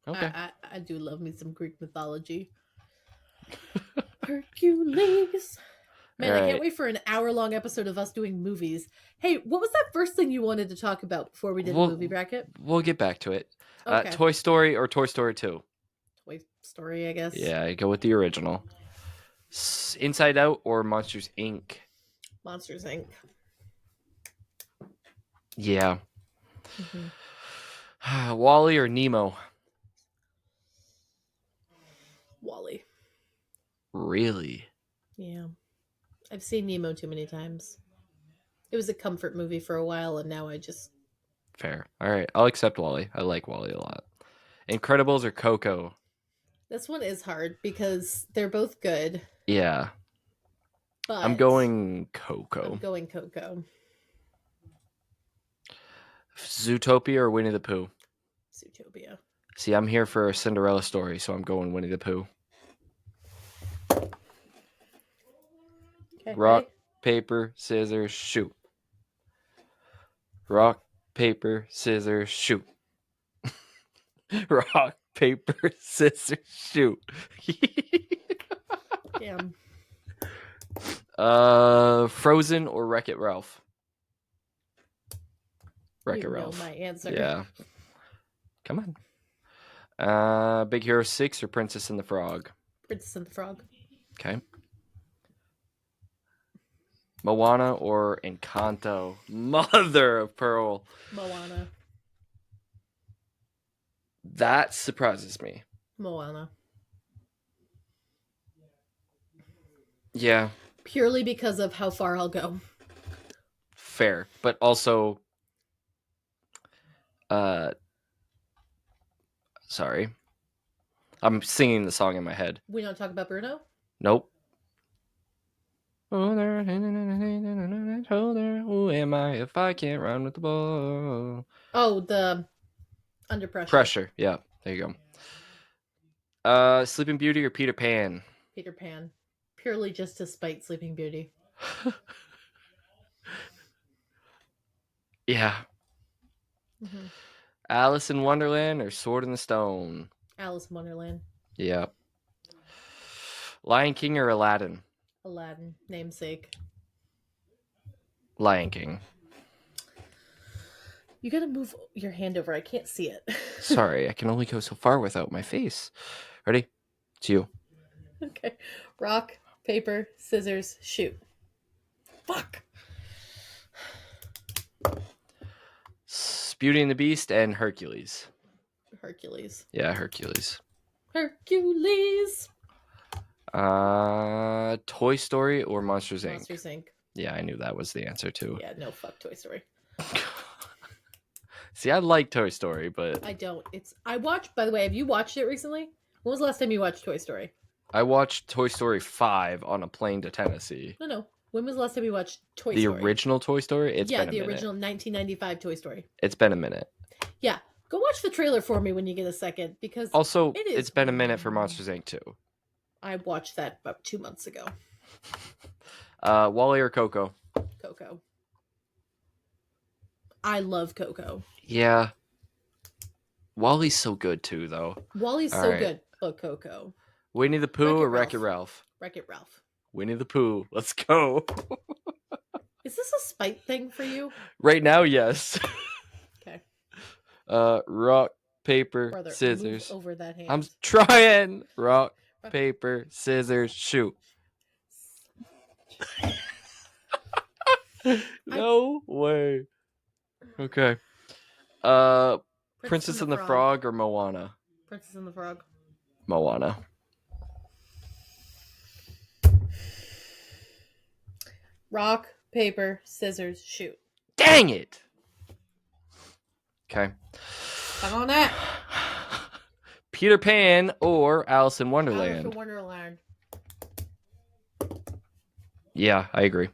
Okay. I do love me some Greek mythology. Hercules. All Man, I can't right. wait for an hour-long episode of us doing movies. Hey, what was that first thing you wanted to talk about before we did the movie We'll bracket? we'll get back to it. Okay. Toy Story or Toy Story 2? Toy Story, I guess. Yeah, I go with the original. Inside Out or Monsters Inc? Monsters Inc. Yeah. Mm-hmm. Wally or Nemo? Wally. Really? Yeah. I've seen Nemo too many times. It was a comfort movie for a while, and now I just. Fair. All right, I'll accept Wally. I like Wally a lot. Incredibles or Coco? This one is hard because they're both good, Yeah, I'm but going I'm Coco. going Coco. Zootopia or Winnie the Pooh? Zootopia. See, I'm here for a Cinderella story, so I'm going Winnie the Pooh. Okay, Rock, ready? paper, scissors, shoot. Rock, paper, scissors, shoot. Rock, paper, scissors, shoot. Damn. Frozen or Wreck-It Ralph? You Wreck-It know Ralph. my answer. Yeah. Come on. Big Hero 6 or Princess and the Frog? Princess and the Frog. Okay. Moana or Encanto? Mother of Pearl. Moana. That surprises me. Moana. Yeah, Purely because of how far I'll go. fair. But also, uh, sorry. I'm singing the song in my head. We don't talk about Bruno? Nope. Who am I if I can't run with the ball? Oh, the Under Pressure. Pressure. Yeah, there you go. Sleeping Beauty or Peter Pan? Peter Pan. Purely just to spite Sleeping Beauty. Yeah. Mm-hmm. Alice in Wonderland or Sword in the Stone? Alice in Wonderland. Yeah. Lion King or Aladdin? Aladdin. Namesake. Lion King. You gotta move your hand over. I can't see it. Sorry, I can only go so far without my face. Ready? It's you. Okay. Rock, paper, scissors, shoot. Fuck. Beauty and the Beast and Hercules. Hercules. Yeah, Hercules. Hercules. Toy Story or Monsters Inc? Monsters Inc. Yeah, I knew that was the answer too. Yeah, no, fuck Toy Story. See, I like Toy Story, but I don't. I watched, by the way, have you watched it recently? When was the last time you watched Toy Story? I watched Toy Story 5 on a plane to Tennessee. No. When was the last time you watched Toy The Story? original Toy Story? It's been a the minute. original 1995 Toy Story. It's been a minute. Yeah. Go watch the trailer for me when you get a second, because Also, it is... it's been a minute for Monsters Inc. too. I watched that about 2 months ago. Wally or Coco? Coco. I love Coco. Yeah. Wally's so good too, though. Wally's All so right. good, but Coco. Winnie the Pooh or Wreck-It Wreck-It Ralph? Wreck-It Ralph. Winnie the Pooh. Let's go. Is this a spite thing for you? Right now, yes. Okay. Rock, paper, Brother, scissors. move over that hand. I'm trying. Rock, paper, scissors, shoot. No way. Okay. Princess and the Frog or Moana? Princess and the Frog. Moana. Rock, paper, scissors, shoot. Dang it. Okay. I'm on that. Peter Pan or Alice in Wonderland? Alice in Wonderland. Yeah, I agree.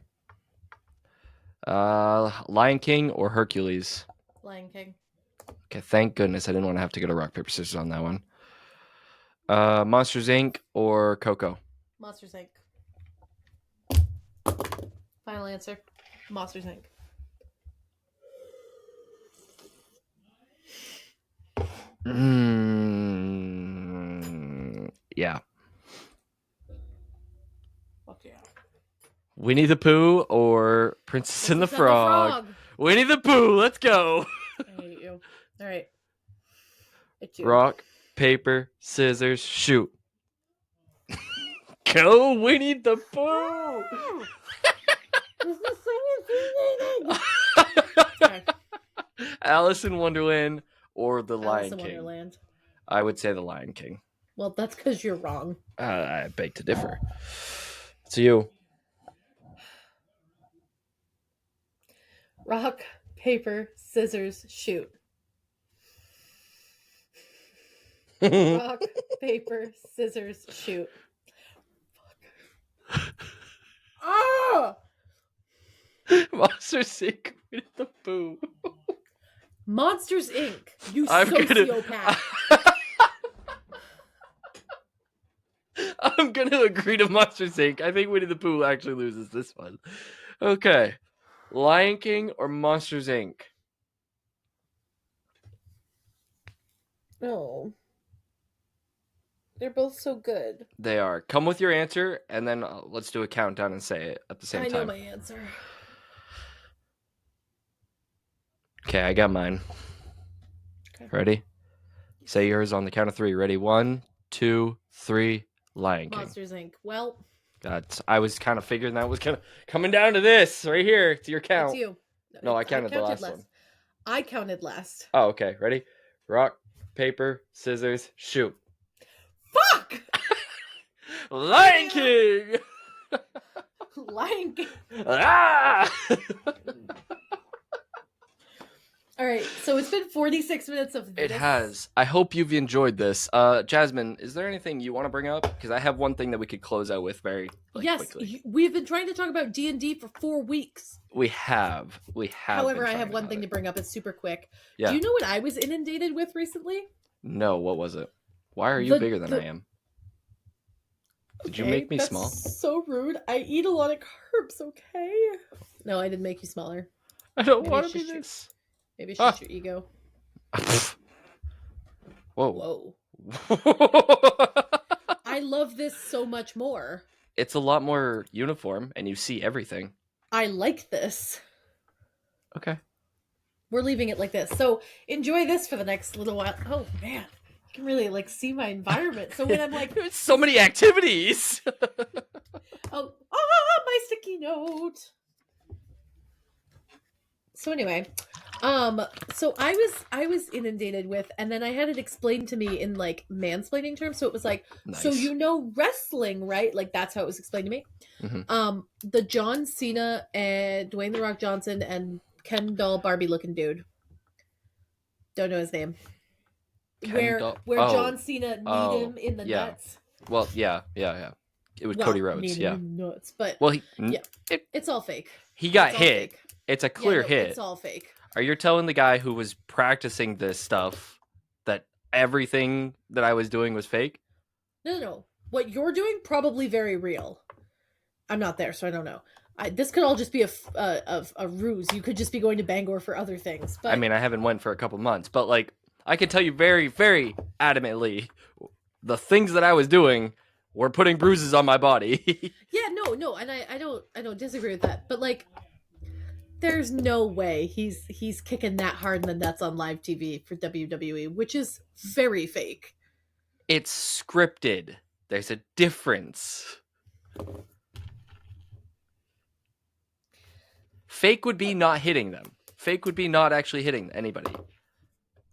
Lion King or Hercules? Lion King. Okay, thank goodness I didn't want to have to go to rock, paper, scissors on that one. Monsters Inc. or Coco? Monsters Inc. Final answer. Monsters Inc. Yeah. Fuck yeah. Winnie the Pooh or Princess and the Princess and the Frog? Frog. Winnie the Pooh, let's go. I hate you. All right. It's you. Rock, paper, scissors, shoot. Go, Winnie the Pooh. This is so infuriating. Alice in Wonderland or The Alice Lion in King? Wonderland. I would say The Lion King. Well, that's because you're wrong. I beg to differ. It's you. Rock, paper, scissors, shoot. Rock, paper, scissors, shoot. Fuck. Oh! Monsters Inc. Winnie the Pooh. Monsters Inc. You I'm sociopath. I'm gonna agree to Monsters Inc. I think Winnie the Pooh actually loses this one. Okay. Lion King or Monsters Inc.? No. They're both so good. They are. Come with your answer, and then let's do a countdown and say it at the same I time. know my answer. Okay, I got mine. Okay. Ready? Say yours on the count of 3. Ready? 1, 2, 3. Lion King. Monsters Inc. Well, God, I was kind of figuring that was coming down to this right here. It's your count. it's you. No, I counted the last one. I counted last. Oh, okay. Ready? Rock, paper, scissors, shoot. Fuck! Lion King! Lion King. Ah! All right, so it's been 46 minutes of this. It has. I hope you've enjoyed this. Jasmine, is there anything you want to bring up? Because I have one thing that we could close out with very quickly. We've been trying to talk about D&D for 4 weeks. We have. However, I have one thing to bring up. It's super quick. Yeah. Do you know what I was inundated with recently? No, what was it? Why are you bigger than I am? Did you make me small? So rude. I eat a lot of carbs, okay? No, I didn't make you smaller. I don't want to be this. Maybe it's just your ego. Whoa. I love this so much more. It's a lot more uniform, and you see everything. I like this. Okay. We're leaving it like this. So enjoy this for the next little while. Oh, man. You can really, see my environment. So when I'm like... There's so many activities! My sticky note! So anyway... so I was inundated with, and then I had it explained to me in mansplaining terms. So it was like, nice. So wrestling, right? That's how it was explained to me. Mm-hmm. The John Cena and Dwayne The Rock Johnson and Ken Doll Barbie looking dude. Don't know his name. Where John Cena kneed him in the nuts. Well, yeah. It was Cody Rhodes, yeah. Nuts, but it's all fake. He got hit. Fake. It's a clear hit. It's all fake. Are you telling the guy who was practicing this stuff that everything that I was doing was fake? No. What you're doing, probably very real. I'm not there, so I don't know. This could all just be a ruse. You could just be going to Bangor for other things. But I mean, I haven't went for a couple months, but I can tell you very, very adamantly, the things that I was doing were putting bruises on my body. Yeah, no, and I don't disagree with that. But there's no way he's kicking that hard in the nuts on live TV for WWE, which is very fake. It's scripted. There's a difference. Fake would be not hitting them. Fake would be not actually hitting anybody.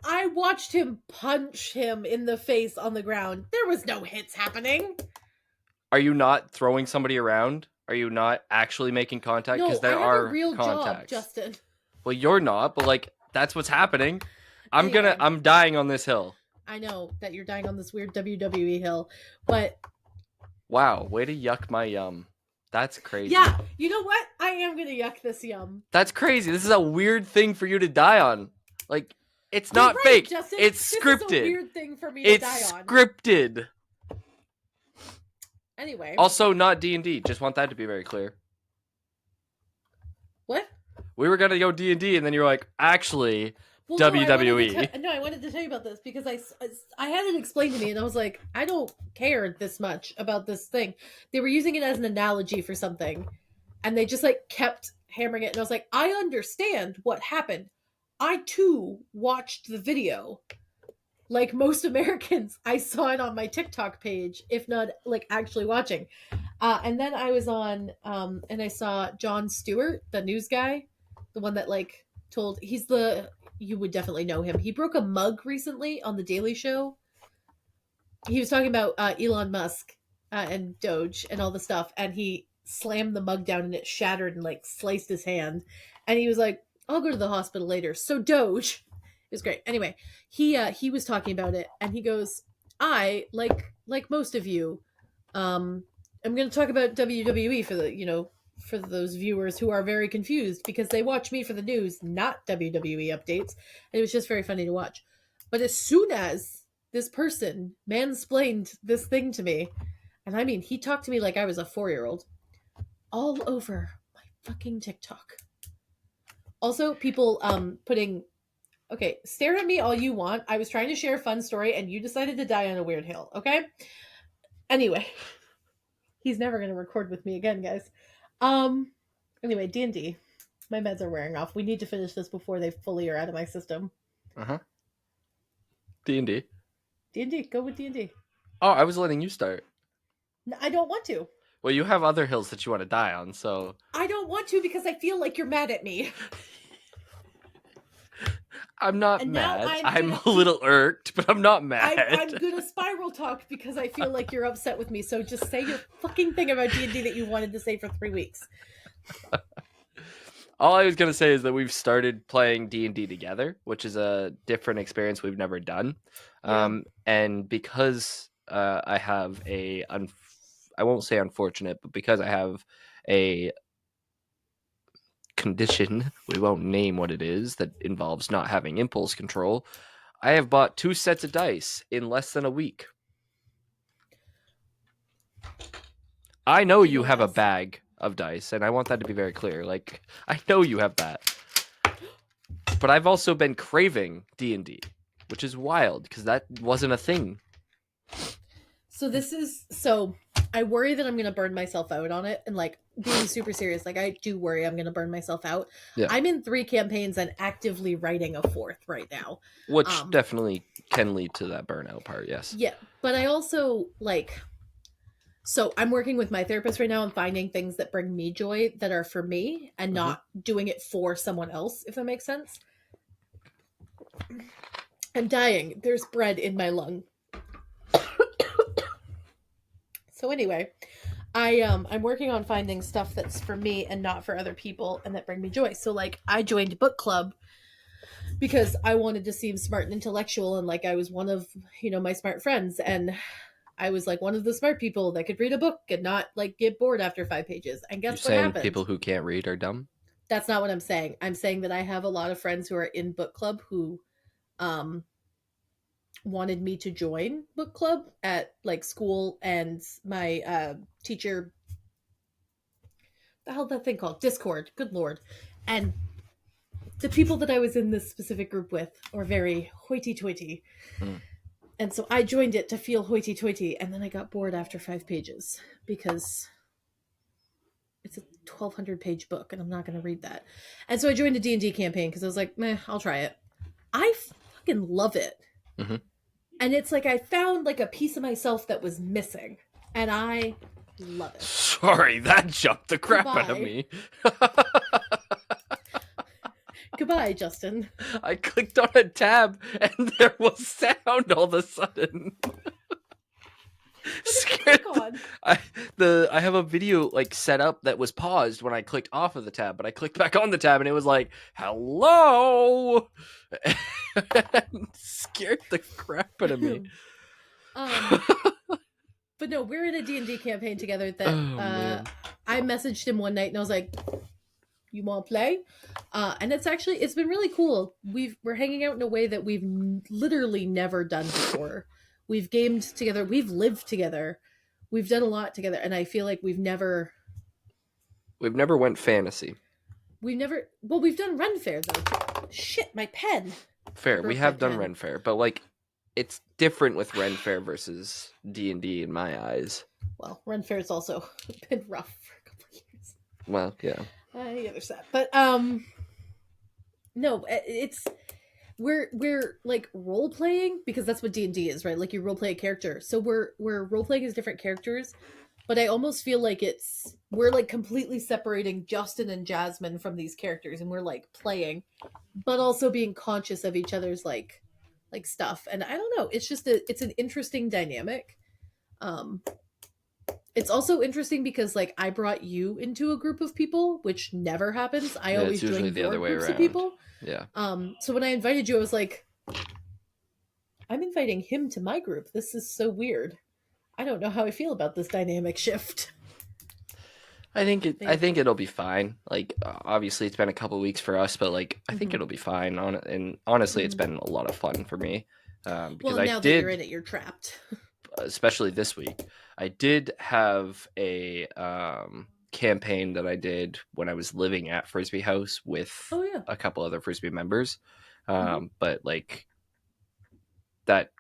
I watched him punch him in the face on the ground. There was no hits happening. Are you not throwing somebody around? Are you not actually making contact? Because there are real contacts. Job, Justin. Well, you're not, but that's what's happening. I'm dying on this hill. I know that you're dying on this weird WWE hill, but wow, way to yuck my yum. That's crazy. Yeah, you know what? I am gonna yuck this yum. That's crazy. This is a weird thing for you to die on. It's not right, fake. Justin. It's scripted. This is a weird thing for me to die on. It's scripted. Anyway. Also, not D&D. Just want that to be very clear. What? We were gonna go D&D, and then you're like, actually, Well, no, WWE. I wanted to tell you about this because I had it explained to me, and I was like, I don't care this much about this thing. They were using it as an analogy for something, and they just like kept hammering it, and I was like, I understand what happened. I too watched the video. Like most Americans, I saw it on my TikTok page, if not like actually watching. And then I was on, and I saw Jon Stewart, the news guy, the one that like told he's the you would definitely know him. He broke a mug recently on the Daily Show. He was talking about Elon Musk and Doge and all the stuff, and he slammed the mug down and it shattered and like sliced his hand. And he was like, "I'll go to the hospital later." So Doge, it was great. Anyway, he was talking about it, and he goes, "I like most of you, um, I'm going to talk about WWE for the for those viewers who are very confused because they watch me for the news, not WWE updates. And it was just very funny to watch. But as soon as this person mansplained this thing to me, and I mean, he talked to me like I was a 4-year-old, all over my fucking TikTok. Also, people putting okay, stare at me all you want. I was trying to share a fun story and you decided to die on a weird hill, okay? Anyway, he's never going to record with me again, guys. Um anyway, D&D. My meds are wearing off. We need to finish this before they fully are out of my system. Uh-huh. D&D. D&D, go with D&D. Oh, I was letting you start. I don't want to. Well, you have other hills that you want to die on, so I don't want to because I feel like you're mad at me. I'm not And now mad. I'm a little irked, but I'm not mad. I'm gonna spiral talk because I feel like you're upset with me. So just say your fucking thing about D&D that you wanted to say for 3 weeks. All I was gonna say is that we've started playing D&D together, which is a different experience we've never done. Yeah. And because I have I won't say unfortunate, but because I have a condition, we won't name what it is, that involves not having impulse control, I have bought 2 sets of dice in less than a week. I know you have a POS. bag of dice, and I want that to be very clear. Like, I know you have that. But I've also been craving D&D, which is wild because that wasn't a thing. So I worry that I'm gonna burn myself out on it, and like being super serious, like I do worry I'm gonna burn myself out. Yeah. I'm in 3 campaigns and actively writing a 4th right now. Which definitely can lead to that burnout part, yes. Yeah, but I also like so I'm working with my therapist right now and finding things that bring me joy that are for me and not doing it for someone else, if that makes sense. I'm dying. There's bread in my lung. So anyway, I'm working on finding stuff that's for me and not for other people and that bring me joy. So like I joined book club because I wanted to seem smart and intellectual and like I was one of, my smart friends, and I was like one of the smart people that could read a book and not like get bored after 5 pages. And You're guess what saying happened? people who can't read are dumb? That's not what I'm saying. I'm saying that I have a lot of friends who are in book club who um wanted me to join book club at like school, and my teacher, the hell that thing called Discord, good lord. And the people that I was in this specific group with are very hoity-toity. Mm. And so I joined it to feel hoity-toity, and then I got bored after 5 pages because it's a 1,200 page book and I'm not going to read that. And so I joined a D&D campaign because I was like, meh, I'll try it. I fucking love it. Mm-hmm. And it's like I found like a piece of myself that was missing, and I love it. Sorry, that jumped the crap out of me. Goodbye, Justin. I clicked on a tab and there was sound all of a sudden. Scared I have a video like set up that was paused when I clicked off of the tab, but I clicked back on the tab and it was like, hello. Scared the crap out of me. But no, we're in a D&D campaign together that I messaged him one night and I was like, you want to play? And it's been really cool. We're hanging out in a way that we've literally never done before. We've gamed together. We've lived together. We've done a lot together. And I feel like we've never went fantasy. We never. Well, we've done Ren Fair though. Too. Shit, my pen. I Fair, we broke my have done pen. Ren Fair, but like it's different with Ren Fair versus D&D in my eyes. Well, Ren Fair's also been rough for a couple of years. Well, yeah. The other side, but no, it's we're like role playing because that's what D&D is, right? Like you role play a character. So we're role playing as different characters, but I almost feel like we're like completely separating Justin and Jasmine from these characters and we're like playing but also being conscious of each other's like stuff. And I don't know, it's just it's an interesting dynamic. Um it's also interesting because like I brought you into a group of people, which never happens. I Yeah, it's always usually join the your other way groups of around. people. Yeah. So when I invited you, I was like, I'm inviting him to my group. This is so weird. I don't know how I feel about this dynamic shift. I They, think it'll be fine. Like obviously it's been a couple weeks for us, but like I think mm-hmm, it'll be fine on it. And honestly, it's mm-hmm. been a lot of fun for me. Because Well, I now that you're did, in it, you're trapped. especially this week, I did have a campaign that I did when I was living at Frisbee House with Oh yeah. a couple other Frisbee members. Mm-hmm, But like that,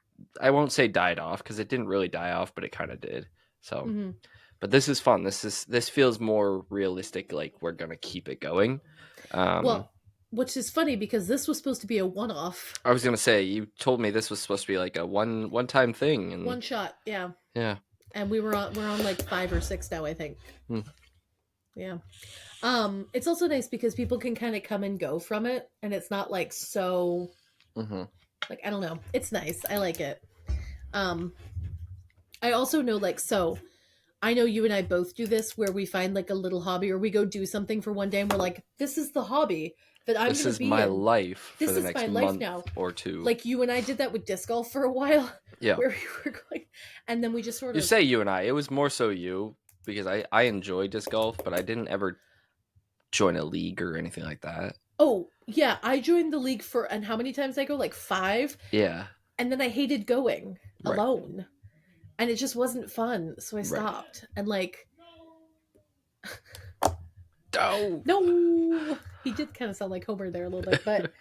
I won't say died off because it didn't really die off, but it kind of did. So, mm-hmm. but this is fun. This feels more realistic. Like we're gonna keep it going. Um, Well, which is funny because this was supposed to be a one-off, I was gonna say you told me this was supposed to be like a one time thing, and one shot. Yeah, yeah. and we're on like 5 or 6 now, I think. Hmm. Yeah. It's also nice because people can kind of come and go from it, and it's not like so Mm-hmm. like I don't know. It's nice. I like it. Um, I also know like so. I know you and I both do this where we find like a little hobby or we go do something for one day and we're like, this is the hobby that I'm This going to is be my in. life for This the is my next life month now. or two. Like you and I did that with disc golf for a while Yeah. where we were going and then we just sort You of say you and I. It was more so you because I enjoy disc golf, but I didn't ever join a league or anything like that. oh yeah, I joined the league for and how many times I go? Like 5. Yeah. And then I hated going Right. alone. And it just wasn't fun. So I Right. stopped. And like Oh. no, he did kind of sound like Homer there a little bit, but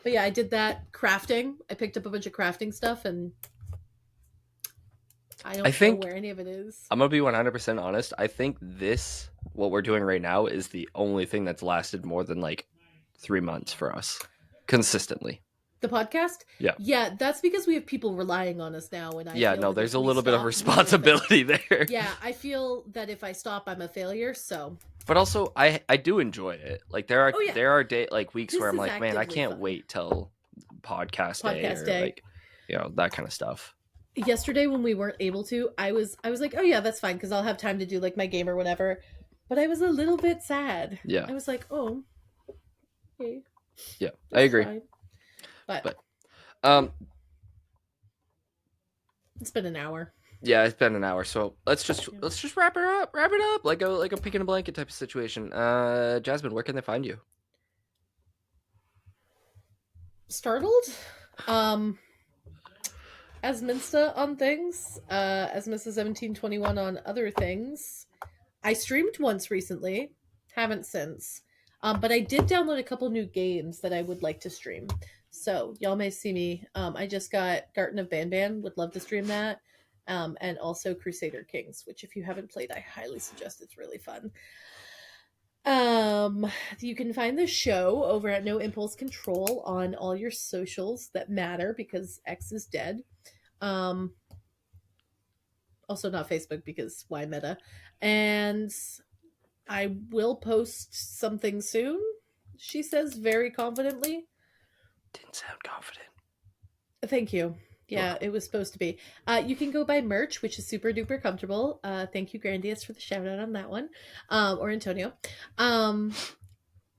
yeah, I did that crafting. I picked up a bunch of crafting stuff, and I I don't know think where any of it is. I'm gonna be 100% honest. I think this what we're doing right now is the only thing that's lasted more than like 3 months for us consistently. The podcast, Yeah. yeah, that's because we have people relying on us now, and I Yeah. feel No, that there's if a we little bit of stop, we will fail. responsibility there. Yeah, I feel that if I stop, I'm a failure. So, But also, I do enjoy it. Like oh yeah, there are like weeks this where I'm is like, man, I actively can't fun. wait till podcast day Podcast or day. like that kind of stuff. Yesterday when we weren't able to, I was like, oh yeah, that's fine because I'll have time to do like my game or whatever. But I was a little bit sad. Yeah. I was like, oh, okay, Yeah, I that's agree. fine. But But um it's been an hour. yeah, it's been an hour, so Yeah. let's just wrap it up like a pig in a blanket type of situation. Jasmine, where can they find you? Startled? Um as Minsta on things, as Mrs. 1721 on other things. I streamed once recently, haven't since. But I did download a couple new games that I would like to stream. So y'all may see me. I just got Garten of Banban, would love to stream that. And also Crusader Kings, which if you haven't played, I highly suggest it's really fun. Um, you can find the show over at No Impulse Control on all your socials that matter because X is dead. Um, also not Facebook because why meta? And I will post something soon. She says very confidently. Didn't sound confident. Thank you. You're Yeah, welcome. it was supposed to be. You can go buy merch, which is super duper comfortable. Thank you, Grandius, for the shout out on that one, or Antonio. Um,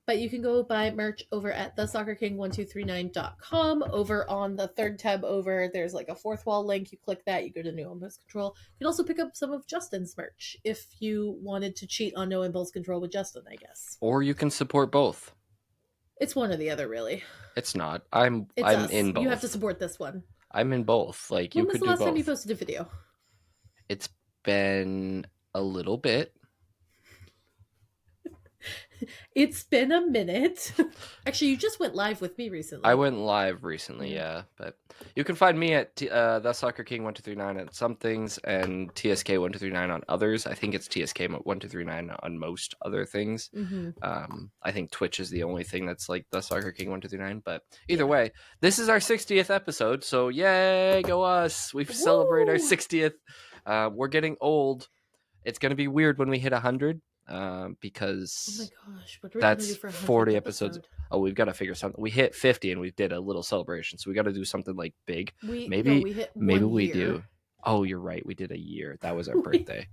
but you can go buy merch over at thesoccerking1239.com. Over on the third tab over, there's like a fourth wall link. You click that, you go to No Impulse Control. You can also pick up some of Justin's merch if you wanted to cheat on No Impulse Control with Justin, I guess. Or you can support both. It's one or the other, really. It's not. It's I'm us. in both. You have to support this one. I'm in both. Like you When was could the do last time you both. posted a video? It's been a little bit. It's been a minute. Actually, you just went live with me I recently. went live recently, Yeah. yeah, but you can find me at the Soccer King 1239 on some things and TSK 1239 on others. I think it's TSK 1239 on most other things. Mm-hmm. I think Twitch is the only thing that's like the Soccer King 1239. But either Yeah. way, this is our 60th episode, so yay, go us! We've celebrated our Woo! 60th. We're getting old. It's gonna be weird when we hit 100, Oh my because gosh, what are we gonna do that's for 100th 40 episodes. episode? Oh, we've got to figure something. We hit 50 and we did a little celebration, so we got to do something like big. We no, Maybe we hit maybe one we year. do. Oh, you're right. We did a year. That was our birthday.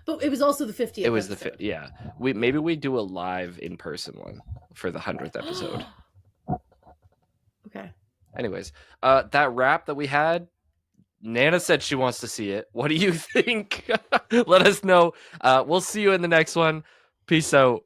But it was also the It 50th was episode. yeah. We maybe we do a live in person one for the 100th episode. Okay. Anyways, that rap that we had, Nana said she wants to see it. What do you think? Let us know. We'll see you in the next one. Peace out.